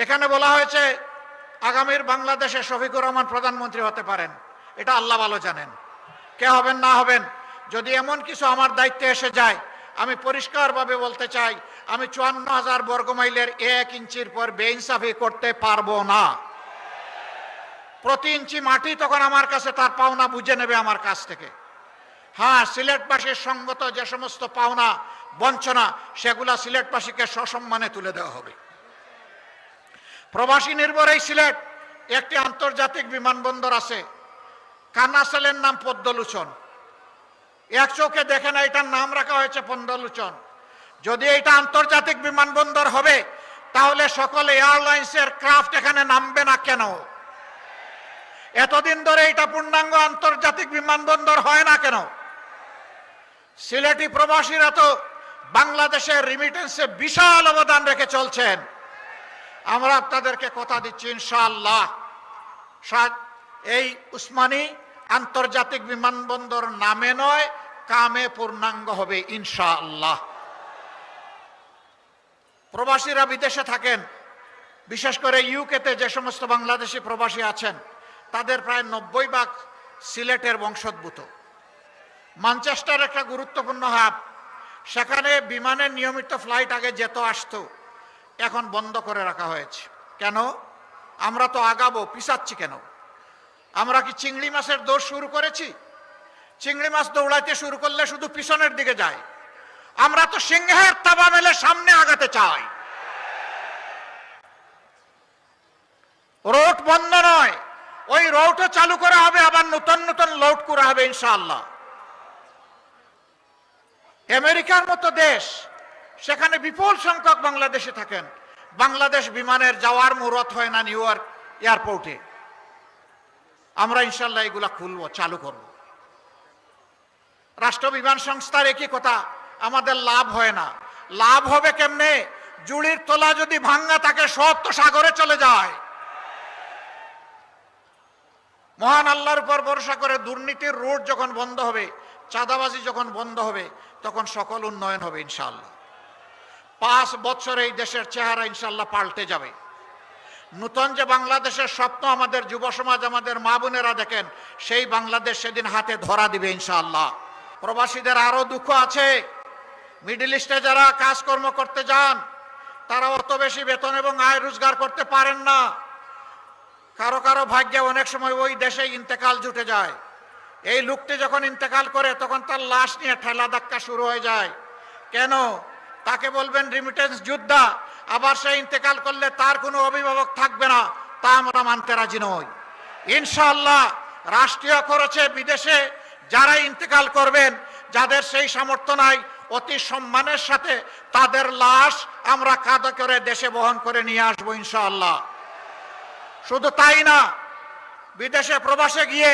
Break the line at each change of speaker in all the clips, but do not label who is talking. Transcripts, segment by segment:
এখানে বলা হয়েছে আগামীর বাংলাদেশে শফিকুর রহমান প্রধানমন্ত্রী হতে পারেন। এটা আল্লাহ ভালো জানেন কে হবেন না হবেন। যদি এমন কিছু আমার দায়িত্বে এসে যায়, আমি পরিষ্কারভাবে বলতে চাই, আমি ৫৪,০০০ বর্গমাইলের ১ ইঞ্চির পর বেইনসাফি করতে পারবো না। প্রতি ইঞ্চি মাটি তখন আমার কাছে তার পাওনা বুঝে নেবে আমার কাছ থেকে। হ্যাঁ, সিলেটবাসীর সঙ্গত যে সমস্ত পাওনা বঞ্চনা, সেগুলা সিলেটবাসীকে সসম্মানে তুলে দেওয়া হবে। প্রবাসী নির্ভর এই সিলেট একটি আন্তর্জাতিক বিমানবন্দর আছে, কানাসালের নাম পদ্মলোচন। এক চোখে দেখে না, এটার নাম রাখা হয়েছে পদ্মলোচন। যদি এটা আন্তর্জাতিক বিমানবন্দর হবে, তাহলে সকল এয়ারলাইন্সের ক্রাফট এখানে নামবে না কেন? এতদিন ধরে এটা পূর্ণাঙ্গ আন্তর্জাতিক বিমানবন্দর হয় না কেন? সিলেটি প্রবাসীরা তো বাংলাদেশের রিমিটেন্সে বিশাল অবদান রেখে চলছেন। আমরা আপনাদেরকে কথা দিচ্ছি, ইনশাআল্লাহ এই উসমানী আন্তর্জাতিক বিমানবন্দর নামে নয়, কামে পূর্ণাঙ্গ হবে ইনশাআল্লাহ। প্রবাসীরা বিদেশে থাকেন, বিশেষ করে ইউকেতে যে সমস্ত বাংলাদেশি প্রবাসী আছেন, তাদের প্রায় ৯০% সিলেটের বংশোদ্ভূত। ম্যানচেস্টার একটা গুরুত্বপূর্ণ হাব, সেখানে বিমানের নিয়মিত ফ্লাইট আগে যেত আসতো, এখন বন্ধ করে রাখা হয়েছে। কেন? আমরা তো আগাবো, পিছাচ্ছি কেন? আমরা কি চিংড়ি মাছের দৌড় শুরু করেছি? চিংড়ি মাছ দৌড়াইতে শুরু করলে শুধু পিছনের দিকে যায়। আমরা তো সিংহের তাবা মেলে সামনে আগাতে চাই। রোড বন্ধ নয়, ওই রোডও চালু করা হবে, আবার নতুন নতুন লোড করা হবে ইনশাআল্লাহ। আমেরিকার মতো দেশ, সেখানে বিপুল সংখ্যক বাংলাদেশে থাকেন। বাংলাদেশ বিমানের যাওয়ার মুহূর্ত হয় না নিউ ইয়র্ক এয়ারপোর্টে। আমরা ইনশাআল্লাহ এগুলা খুলবো, চালু করব। রাষ্ট্র বিমান সংস্থার একই কথা, আমাদের লাভ হয় না। লাভ হবে কেমনে? জুড়ির তলা যদি ভাঙ্গা থাকে, সব তো সাগরে চলে যায়। মহান আল্লাহর উপর ভরসা করে দুর্নীতির রোড যখন বন্ধ হবে, চাঁদাবাজি যখন বন্ধ হবে, তখন সকল উন্নয়ন হবে ইনশাআল্লাহ। ৫ বছরে এই দেশের চেহারা ইনশাআল্লাহ পাল্টে যাবে। নূতন যে বাংলাদেশের স্বপ্ন আমাদের যুব সমাজ, আমাদের মা বোনেরা দেখেন, সেই বাংলাদেশ সেদিন হাতে ধরা দিবে ইনশাআল্লাহ। প্রবাসীদের আরো দুঃখ আছে। মিডল ইস্টে যারা কাজকর্ম করতে যান, তারা অত বেশি বেতন এবং আয় রোজগার করতে পারেন না। কারো কারো ভাগ্যে অনেক সময় ওই দেশে ইন্তেকাল জুটে যায়। এই লোকটি যখন ইন্তেকাল করে, তখন তার লাশ নিয়ে ঠেলা ধাক্কা শুরু হয়ে যায়। কেন? তাকে বলবেন রিমিটেন্স যোদ্ধা, আবার সে ইন্তেকাল করলে তার কোনো অভিভাবক থাকবে না, তা আমরা মানতে রাজি নই। ইনশাআল্লাহ রাষ্ট্রীয় খরচে বিদেশে যারা ইন্তেকাল করবেন, যাদের সেই সামর্থ্য নাই, অতি সম্মানের সাথে তাদের লাশ আমরা কাঁধে করে দেশে বহন করে নিয়ে আসবো ইনশাআল্লাহ। শুধু তাই না, বিদেশে প্রবাসে গিয়ে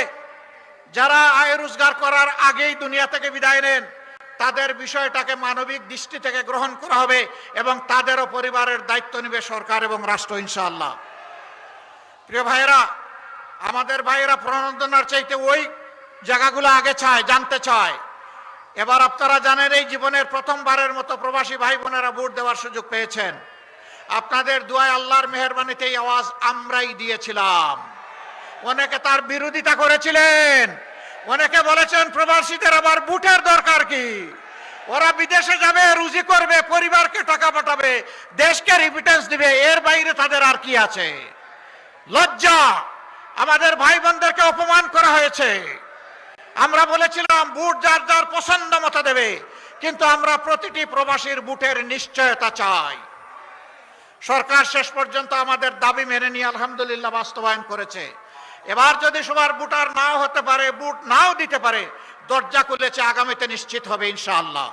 যারা আয় রোজগার করার আগেই দুনিয়া থেকে বিদায় নেন, তাদের বিষয়টাকে মানবিক দৃষ্টি থেকে গ্রহণ করা হবে এবং তাদেরও পরিবারের দায়িত্ব নেবে সরকার এবং রাষ্ট্র ইনশাআল্লাহ। প্রিয় ভাইয়েরা, আমাদের ভাইয়েরা প্রণোদনার চাইতে ওই জায়গাগুলো আগে চায়, জানতে চায়। এবার আপনারা জানেন, এই জীবনের প্রথমবারের মতো প্রবাসী ভাই বোনেরা ভোট দেওয়ার সুযোগ পেয়েছেন। আপনাদের দোয়ায়, আল্লাহর মেহেরবানিতে এই আওয়াজ আমরাই দিয়েছিলাম। অনেকে তার বিরোধিতা করেছিলেন, অনেকে বলেছেন প্রবাসীদের আবার ভোটের দরকার কি? ওরা বিদেশে যাবে, রুজি করবে, পরিবারকে টাকা পাঠাবে, দেশকে রিমিটেন্স দিবে, এর বাইরে তাদের আর কি আছে? লজ্জা! আমাদের ভাই বোনদেরকে অপমান করা হয়েছে। আমরা বলেছিলাম ভোট যার যার পছন্দ মতো দেবে, কিন্তু আমরা প্রতিটি প্রবাসীর ভোটের নিশ্চয়তা চাই। সরকার শেষ পর্যন্ত আমাদের দাবি মেনে নিয়ে আলহামদুলিল্লাহ বাস্তবায়ন করেছে। এবার যদি সবার ভোটার নাও হতে পারে, ভোট নাও দিতে পারে, দরজা খুলেছে, আগামীতে নিশ্চিত হবে ইনশাআল্লাহ।